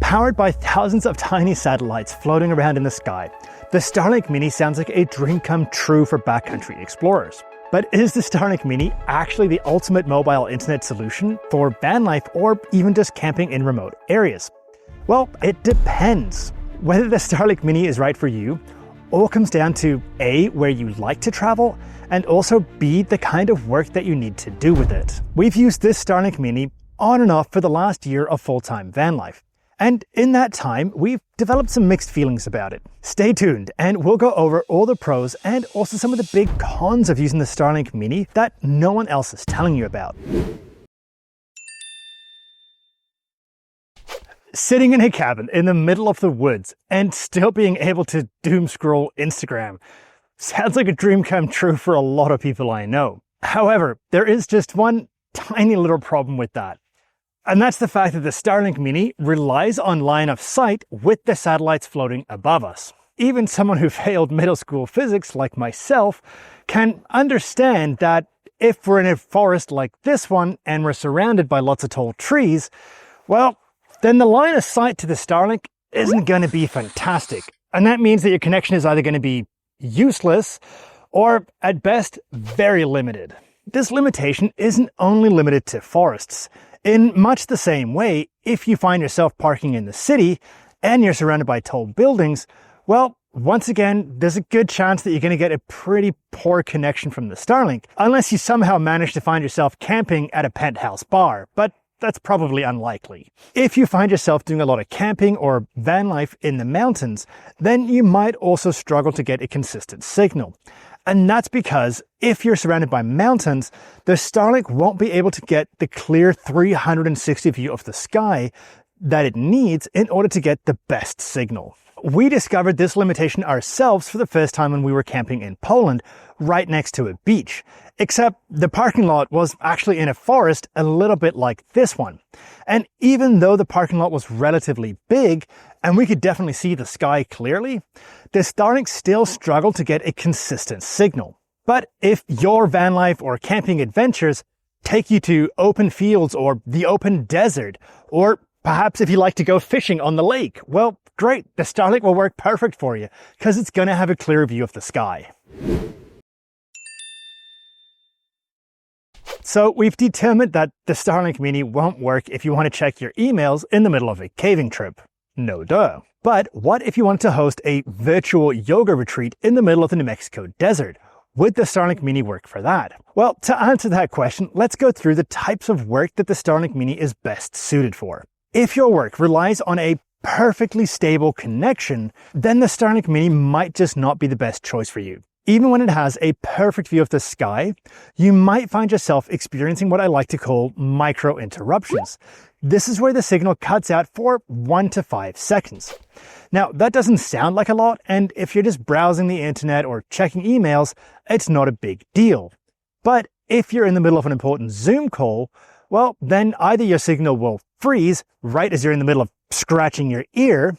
Powered by thousands of tiny satellites floating around in the sky, the Starlink Mini sounds like a dream come true for backcountry explorers. But is the Starlink Mini actually the ultimate mobile internet solution for van life or even just camping in remote areas? Well, it depends. Whether the Starlink Mini is right for you all comes down to A, where you like to travel, and also B, the kind of work that you need to do with it. We've used this Starlink Mini on and off for the last year of full-time van life. And in that time, we've developed some mixed feelings about it. Stay tuned, and we'll go over all the pros and also some of the big cons of using the Starlink Mini that no one else is telling you about. Sitting in a cabin in the middle of the woods and still being able to doom scroll Instagram sounds like a dream come true for a lot of people I know. However, there is just one tiny little problem with that. And that's the fact that the Starlink Mini relies on line of sight with the satellites floating above us. Even someone who failed middle school physics like myself can understand that if we're in a forest like this one and we're surrounded by lots of tall trees, well, then the line of sight to the Starlink isn't going to be fantastic. And that means that your connection is either going to be useless or at best very limited. This limitation isn't only limited to forests. In much the same way, if you find yourself parking in the city and you're surrounded by tall buildings, well, once again, there's a good chance that you're going to get a pretty poor connection from the Starlink, unless you somehow manage to find yourself camping at a penthouse bar, but that's probably unlikely. If you find yourself doing a lot of camping or van life in the mountains, then you might also struggle to get a consistent signal. And that's because if you're surrounded by mountains, the Starlink won't be able to get the clear 360 view of the sky that it needs in order to get the best signal. We discovered this limitation ourselves for the first time when we were camping in Poland, right next to a beach. Except the parking lot was actually in a forest a little bit like this one. And even though the parking lot was relatively big, and we could definitely see the sky clearly, the Starlink still struggled to get a consistent signal. But if your van life or camping adventures take you to open fields or the open desert, or perhaps if you like to go fishing on the lake, well, great, the Starlink will work perfect for you because it's going to have a clear view of the sky. So we've determined that the Starlink Mini won't work if you want to check your emails in the middle of a caving trip. No duh. But what if you want to host a virtual yoga retreat in the middle of the New Mexico desert? Would the Starlink Mini work for that? Well, to answer that question, let's go through the types of work that the Starlink Mini is best suited for. If your work relies on a perfectly stable connection, then the Starlink Mini might just not be the best choice for you. Even when it has a perfect view of the sky, you might find yourself experiencing what I like to call micro interruptions. This is where the signal cuts out for 1 to 5 seconds. Now, that doesn't sound like a lot, and if you're just browsing the internet or checking emails, it's not a big deal. But if you're in the middle of an important Zoom call, well, then either your signal will freeze right as you're in the middle of scratching your ear,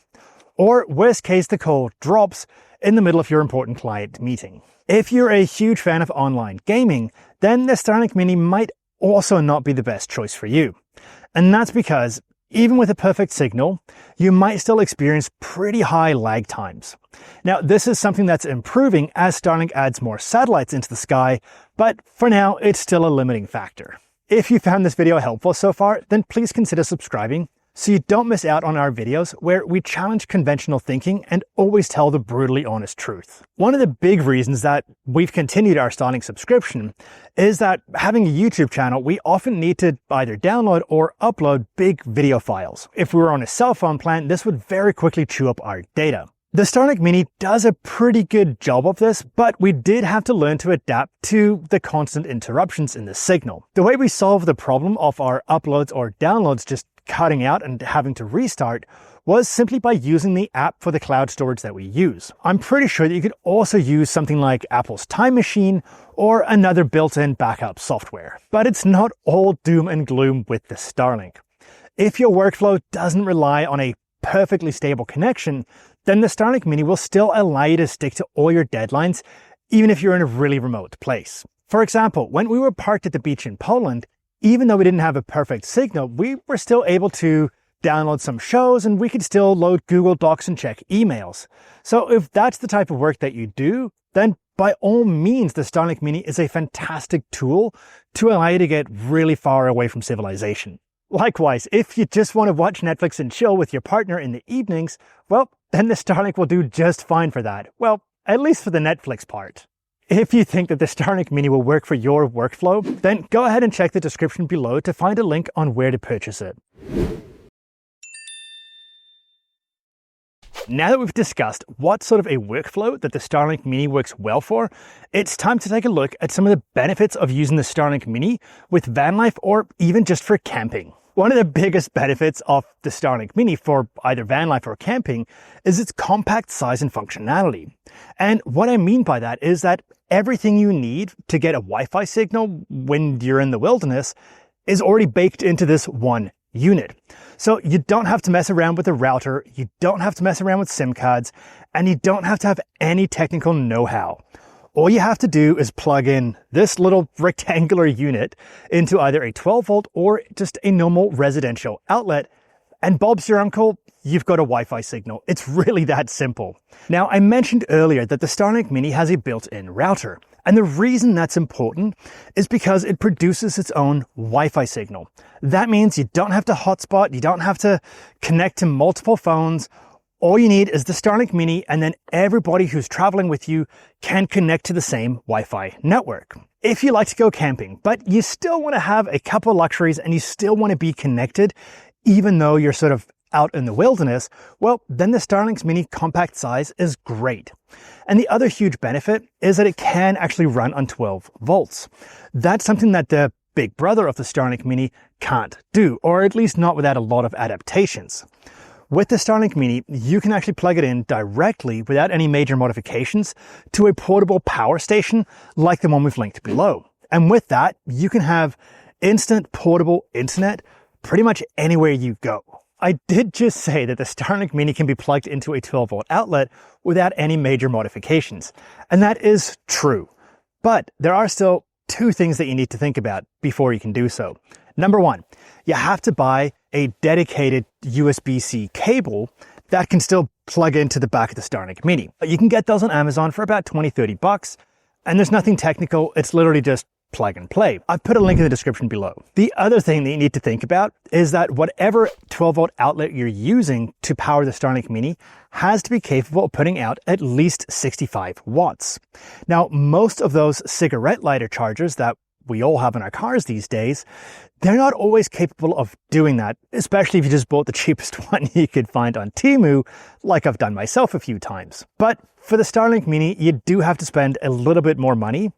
or worst case, the call drops in the middle of your important client meeting. If you're a huge fan of online gaming, then the Starlink Mini might also not be the best choice for you. And that's because even with a perfect signal, you might still experience pretty high lag times. Now, this is something that's improving as Starlink adds more satellites into the sky, but for now, it's still a limiting factor. If you found this video helpful so far, then please consider subscribing so you don't miss out on our videos where we challenge conventional thinking and always tell the brutally honest truth. One of the big reasons that we've continued our Starlink subscription is that having a YouTube channel, we often need to either download or upload big video files. If we were on a cell phone plan, this would very quickly chew up our data. The Starlink Mini does a pretty good job of this, but we did have to learn to adapt to the constant interruptions in the signal. The way we solved the problem of our uploads or downloads just cutting out and having to restart was simply by using the app for the cloud storage that we use. I'm pretty sure that you could also use something like Apple's Time Machine or another built-in backup software. But it's not all doom and gloom with the Starlink. If your workflow doesn't rely on a perfectly stable connection, then the Starlink Mini will still allow you to stick to all your deadlines, even if you're in a really remote place. For example, when we were parked at the beach in Poland, even though we didn't have a perfect signal, we were still able to download some shows, and we could still load Google Docs and check emails. So if that's the type of work that you do, then by all means, the Starlink Mini is a fantastic tool to allow you to get really far away from civilization. Likewise, if you just want to watch Netflix and chill with your partner in the evenings, well, then the Starlink will do just fine for that. Well, at least for the Netflix part. If you think that the Starlink Mini will work for your workflow, then go ahead and check the description below to find a link on where to purchase it. Now that we've discussed what sort of a workflow that the Starlink Mini works well for, it's time to take a look at some of the benefits of using the Starlink Mini with van life or even just for camping. One of the biggest benefits of the Starlink Mini for either van life or camping is its compact size and functionality. And what I mean by that is that everything you need to get a Wi-Fi signal when you're in the wilderness is already baked into this one unit. So you don't have to mess around with a router, you don't have to mess around with SIM cards, and you don't have to have any technical know-how. All you have to do is plug in this little rectangular unit into either a 12-volt or just a normal residential outlet, and Bob's your uncle, you've got a Wi-Fi signal. It's really that simple. Now, I mentioned earlier that the Starlink Mini has a built-in router, and the reason that's important is because it produces its own Wi-Fi signal. That means you don't have to hotspot, you don't have to connect to multiple phones. All you need is the Starlink Mini, and then everybody who's traveling with you can connect to the same Wi-Fi network. If you like to go camping, but you still want to have a couple of luxuries and you still want to be connected, even though you're sort of out in the wilderness, well, then the Starlink's Mini compact size is great. And the other huge benefit is that it can actually run on 12 volts. That's something that the big brother of the Starlink Mini can't do, or at least not without a lot of adaptations. With the Starlink Mini, you can actually plug it in directly without any major modifications to a portable power station like the one we've linked below. And with that, you can have instant portable internet pretty much anywhere you go. I did just say that the Starlink Mini can be plugged into a 12-volt outlet without any major modifications. And that is true. But there are still two things that you need to think about before you can do so. Number one, you have to buy a dedicated USB-C cable that can still plug into the back of the Starlink Mini. You can get those on Amazon for about $20-30, and there's nothing technical. It's literally just plug and play. I've put a link in the description below. The other thing that you need to think about is that whatever 12-volt outlet you're using to power the Starlink Mini has to be capable of putting out at least 65 watts. Now, most of those cigarette lighter chargers that we all have in our cars these days, they're not always capable of doing that, especially if you just bought the cheapest one you could find on Temu, like I've done myself a few times. But for the Starlink Mini, you do have to spend a little bit more money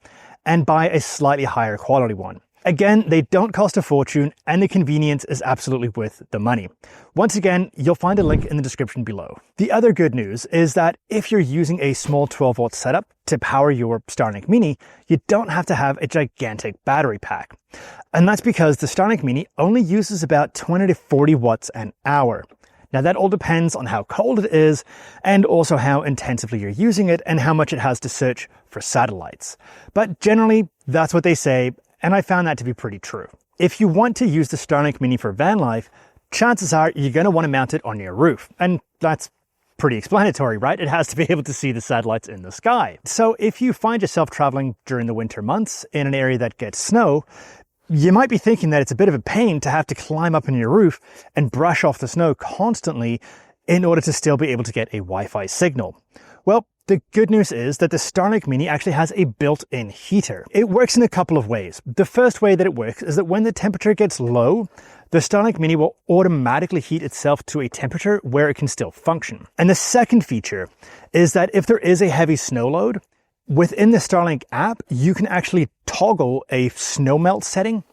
and buy a slightly higher quality one. Again, they don't cost a fortune, and the convenience is absolutely worth the money. Once again, you'll find a link in the description below. The other good news is that if you're using a small 12-volt setup to power your Starlink Mini, you don't have to have a gigantic battery pack. And that's because the Starlink Mini only uses about 20 to 40 watts an hour. Now, that all depends on how cold it is and also how intensively you're using it and how much it has to search for satellites. But generally, that's what they say, and I found that to be pretty true. If you want to use the Starlink Mini for van life, chances are you're going to want to mount it on your roof. And that's pretty explanatory, right? It has to be able to see the satellites in the sky. So if you find yourself traveling during the winter months in an area that gets snow, you might be thinking that it's a bit of a pain to have to climb up on your roof and brush off the snow constantly in order to still be able to get a Wi-Fi signal. Well, the good news is that the Starlink Mini actually has a built-in heater. It works in a couple of ways. The first way that it works is that when the temperature gets low, the Starlink Mini will automatically heat itself to a temperature where it can still function. And the second feature is that if there is a heavy snow load, within the Starlink app, you can actually toggle a snow melt setting.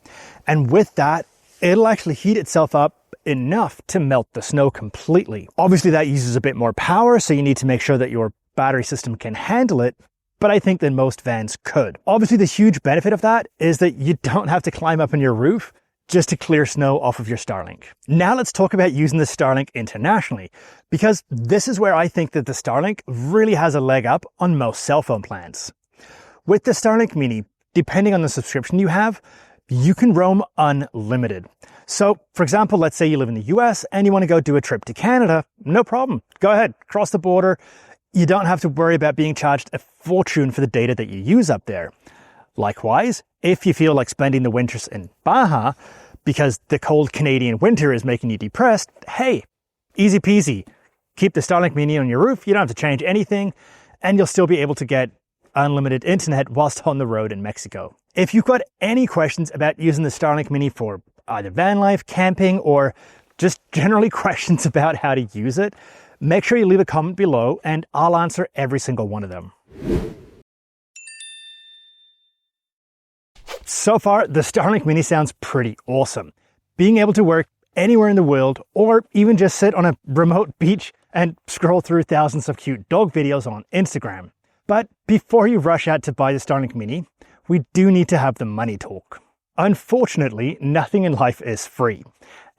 And with that, it'll actually heat itself up enough to melt the snow completely. Obviously, that uses a bit more power, so you need to make sure that your battery system can handle it, but I think that most vans could. Obviously, the huge benefit of that is that you don't have to climb up on your roof just to clear snow off of your Starlink. Now let's talk about using the Starlink internationally, because this is where I think that the Starlink really has a leg up on most cell phone plans. With the Starlink Mini, depending on the subscription you have, you can roam unlimited. So, for example, let's say you live in the US and you want to go do a trip to Canada, no problem. Go ahead, cross the border. You don't have to worry about being charged a fortune for the data that you use up there. Likewise, if you feel like spending the winters in Baja because the cold Canadian winter is making you depressed, hey, easy peasy. Keep the Starlink Mini on your roof, you don't have to change anything, and you'll still be able to get unlimited internet whilst on the road in Mexico. If you've got any questions about using the Starlink Mini for either van life, camping, or just generally questions about how to use it, make sure you leave a comment below and I'll answer every single one of them. So far, the Starlink Mini sounds pretty awesome. Being able to work anywhere in the world, or even just sit on a remote beach and scroll through thousands of cute dog videos on Instagram. But before you rush out to buy the Starlink Mini, we do need to have the money talk. Unfortunately, nothing in life is free.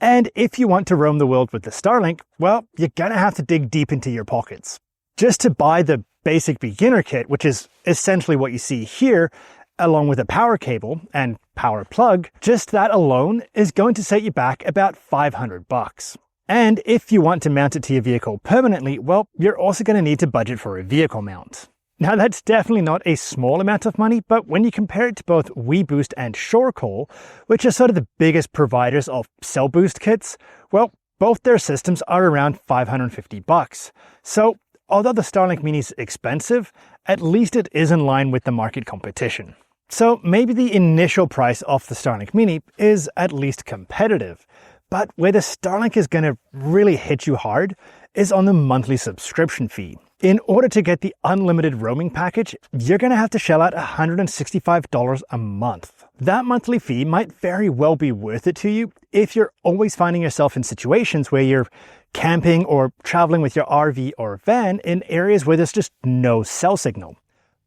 And if you want to roam the world with the Starlink, well, you're gonna have to dig deep into your pockets. Just to buy the basic beginner kit, which is essentially what you see here, along with a power cable and power plug, just that alone is going to set you back about $500. And if you want to mount it to your vehicle permanently, well, you're also going to need to budget for a vehicle mount. Now that's definitely not a small amount of money, but when you compare it to both WeBoost and ShoreCall, which are sort of the biggest providers of cell boost kits, well, both their systems are around $550. So although the Starlink Mini is expensive, at least it is in line with the market competition. So maybe the initial price of the Starlink Mini is at least competitive, but where the Starlink is going to really hit you hard is on the monthly subscription fee. In order to get the unlimited roaming package, you're going to have to shell out $165 a month. That monthly fee might very well be worth it to you if you're always finding yourself in situations where you're camping or traveling with your RV or van in areas where there's just no cell signal.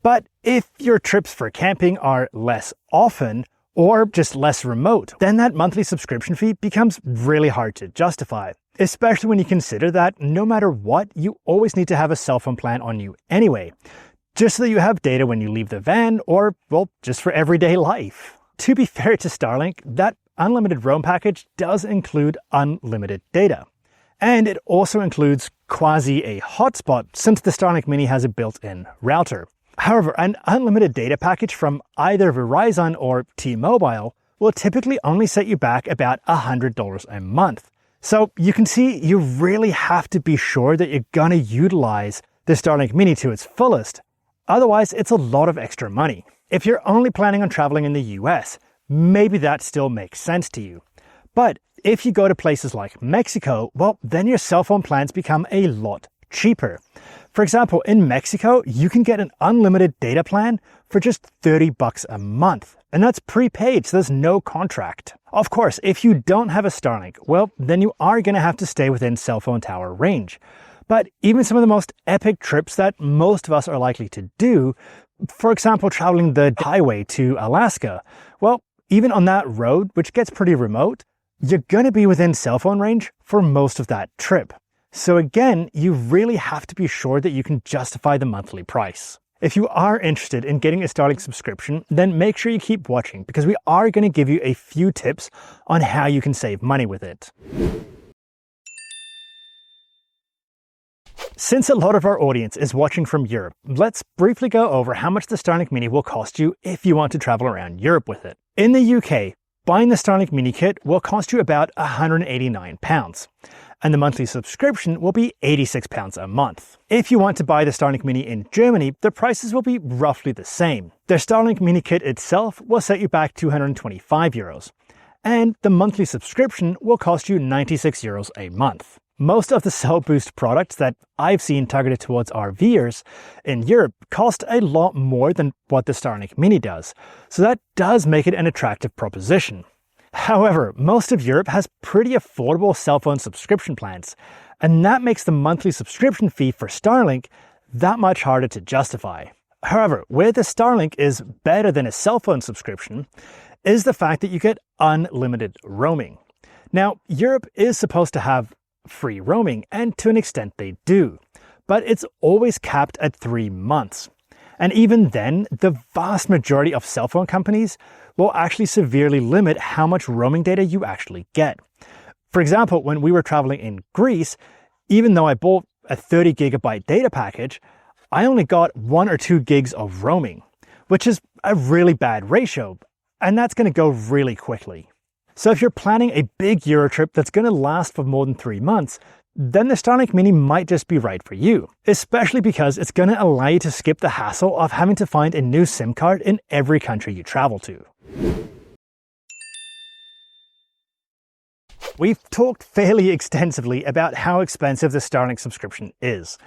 But if your trips for camping are less often or just less remote, then that monthly subscription fee becomes really hard to justify, especially when you consider that no matter what, you always need to have a cell phone plan on you anyway, just so that you have data when you leave the van or, well, just for everyday life. To be fair to Starlink, that unlimited roam package does include unlimited data. And it also includes quasi a hotspot since the Starlink Mini has a built-in router. However, an unlimited data package from either Verizon or T-Mobile will typically only set you back about $100 a month. So you can see you really have to be sure that you're gonna utilize the Starlink Mini to its fullest. Otherwise, it's a lot of extra money. If you're only planning on traveling in the US, maybe that still makes sense to you. But if you go to places like Mexico, well, then your cell phone plans become a lot cheaper. For example, in Mexico, you can get an unlimited data plan for just $30 a month. And that's prepaid, so there's no contract. Of course, if you don't have a Starlink, well, then you are going to have to stay within cell phone tower range. But even some of the most epic trips that most of us are likely to do, for example, traveling the highway to Alaska, well, even on that road, which gets pretty remote, you're going to be within cell phone range for most of that trip. So again, you really have to be sure that you can justify the monthly price. If you are interested in getting a Starlink subscription, then make sure you keep watching because we are going to give you a few tips on how you can save money with it. Since a lot of our audience is watching from Europe, let's briefly go over how much the Starlink Mini will cost you if you want to travel around Europe with it. In the UK, buying the Starlink Mini kit will cost you about £189. And the monthly subscription will be £86 a month. If you want to buy the Starlink Mini in Germany, the prices will be roughly the same. The Starlink Mini kit itself will set you back €225, and the monthly subscription will cost you €96 a month. Most of the cell boost products that I've seen targeted towards RVers in Europe cost a lot more than what the Starlink Mini does, so that does make it an attractive proposition. However, most of Europe has pretty affordable cell phone subscription plans, and that makes the monthly subscription fee for Starlink that much harder to justify. However, where the Starlink is better than a cell phone subscription is the fact that you get unlimited roaming. Now, Europe is supposed to have free roaming, and to an extent they do, but it's always capped at 3 months. And even then, the vast majority of cell phone companies will actually severely limit how much roaming data you actually get. For example, when we were traveling in Greece, even though I bought a 30 gigabyte data package, I only got 1 or 2 gigs of roaming, which is a really bad ratio, and that's going to go really quickly. So if you're planning a big Euro trip that's going to last for more than 3 months, then the Starlink Mini might just be right for you, especially because it's going to allow you to skip the hassle of having to find a new SIM card in every country you travel to. We've talked fairly extensively about how expensive the Starlink subscription is,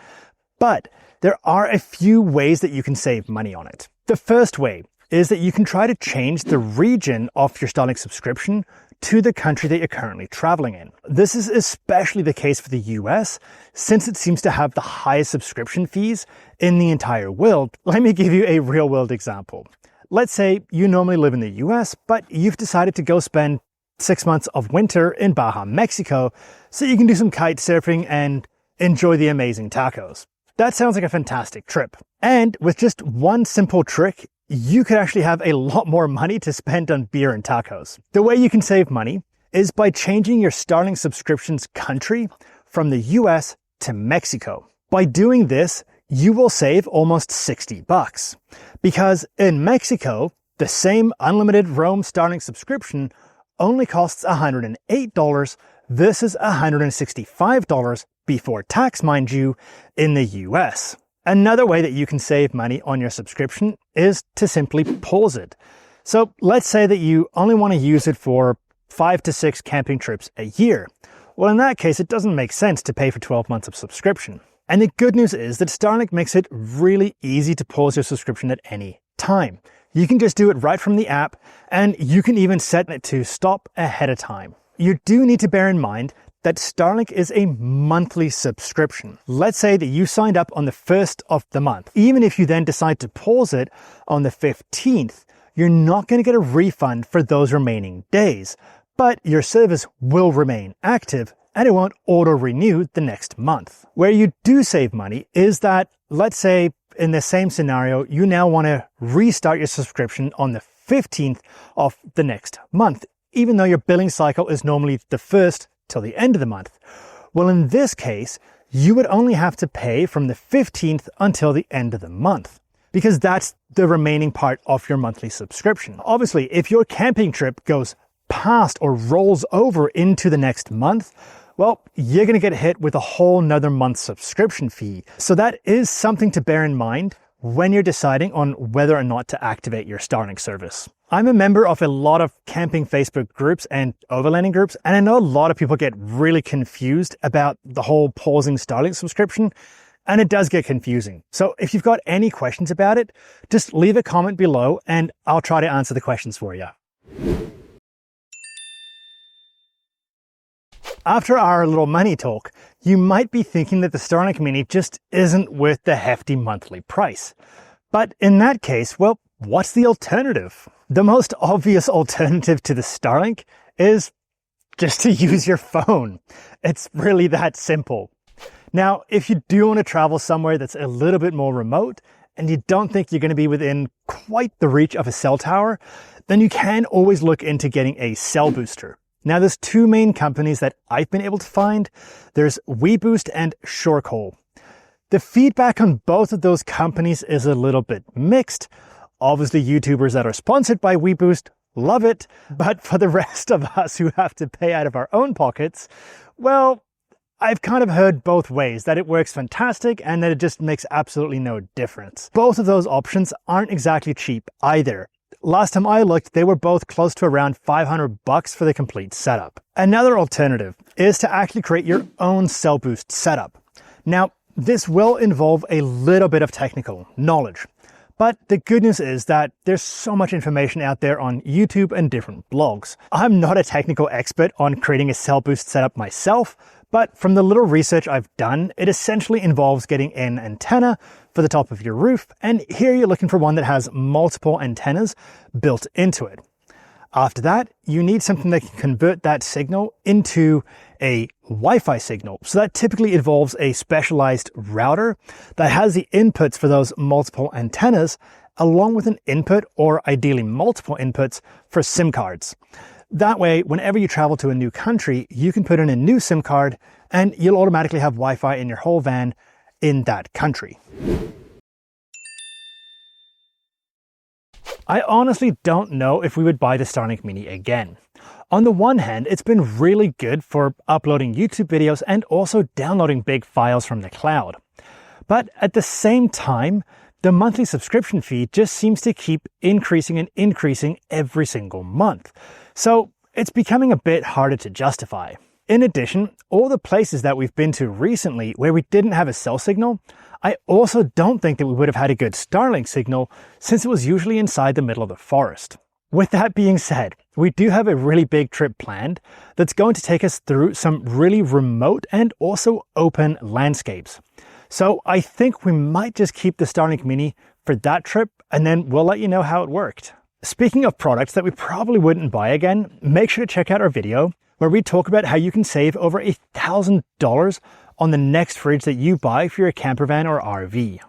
but there are a few ways that you can save money on it. The first way is that you can try to change the region of your Starlink subscription to the country that you're currently traveling in. This is especially the case for the US, since it seems to have the highest subscription fees in the entire world. Let me give you a real-world example. Let's say you normally live in the US, but you've decided to go spend 6 months of winter in Baja, Mexico, so you can do some kite surfing and enjoy the amazing tacos. That sounds like a fantastic trip. And with just one simple trick, you could actually have a lot more money to spend on beer and tacos. The way you can save money is by changing your Starlink subscription's country from the US to Mexico. By doing this, you will save almost $60, because in Mexico, the same unlimited roam Starlink subscription only costs $108 versus $165 before tax, mind you, in the US. Another way that you can save money on your subscription is to simply pause it. So let's say that you only want to use it for 5 to 6 camping trips a year. Well, in that case, it doesn't make sense to pay for 12 months of subscription. And the good news is that Starlink makes it really easy to pause your subscription at any time. You can just do it right from the app, and you can even set it to stop ahead of time. You do need to bear in mind that Starlink is a monthly subscription. Let's say that you signed up on the 1st of the month. Even if you then decide to pause it on the 15th, you're not going to get a refund for those remaining days, but your service will remain active and it won't auto-renew the next month. Where you do save money is that, let's say in the same scenario, you now want to restart your subscription on the 15th of the next month, even though your billing cycle is normally the 1st till the end of the month. Well, in this case, you would only have to pay from the 15th until the end of the month, because that's the remaining part of your monthly subscription. Obviously, if your camping trip goes past or rolls over into the next month, well, you're going to get hit with a whole nother month's subscription fee. So that is something to bear in mind when you're deciding on whether or not to activate your Starlink service. I'm a member of a lot of camping Facebook groups and overlanding groups, and I know a lot of people get really confused about the whole pausing Starlink subscription, and it does get confusing. So if you've got any questions about it, just leave a comment below and I'll try to answer the questions for you. After our little money talk, you might be thinking that the Starlink Mini just isn't worth the hefty monthly price. But in that case, well, what's the alternative? The most obvious alternative to the Starlink is just to use your phone. It's really that simple. Now, if you do want to travel somewhere that's a little bit more remote and you don't think you're going to be within quite the reach of a cell tower, then you can always look into getting a cell booster. Now, there's 2 main companies that I've been able to find. There's WeBoost and ShoreCall. The feedback on both of those companies is a little bit mixed. Obviously, YouTubers that are sponsored by WeBoost love it, but for the rest of us who have to pay out of our own pockets, well, I've kind of heard both ways, that it works fantastic and that it just makes absolutely no difference. Both of those options aren't exactly cheap either. Last time I looked, they were both close to around $500 for the complete setup. Another alternative is to actually create your own cell boost setup. Now, this will involve a little bit of technical knowledge, but the good news is that there's so much information out there on YouTube and different blogs. I'm not a technical expert on creating a cell boost setup myself, but from the little research I've done, it essentially involves getting an antenna for the top of your roof, and here you're looking for one that has multiple antennas built into it. After that, you need something that can convert that signal into a Wi-Fi signal. So that typically involves a specialized router that has the inputs for those multiple antennas along with an input or ideally multiple inputs for SIM cards. That way, whenever you travel to a new country, you can put in a new SIM card and you'll automatically have Wi-Fi in your whole van in that country. I honestly don't know if we would buy the Starlink Mini again. On the one hand, it's been really good for uploading YouTube videos and also downloading big files from the cloud. But at the same time, the monthly subscription fee just seems to keep increasing and increasing every single month. So it's becoming a bit harder to justify. In addition, all the places that we've been to recently where we didn't have a cell signal, I also don't think that we would have had a good Starlink signal since it was usually inside the middle of the forest. With that being said, we do have a really big trip planned that's going to take us through some really remote and also open landscapes. So I think we might just keep the Starlink Mini for that trip and then we'll let you know how it worked. Speaking of products that we probably wouldn't buy again, make sure to check out our video where we talk about how you can save over $1,000 on the next fridge that you buy for your camper van or RV.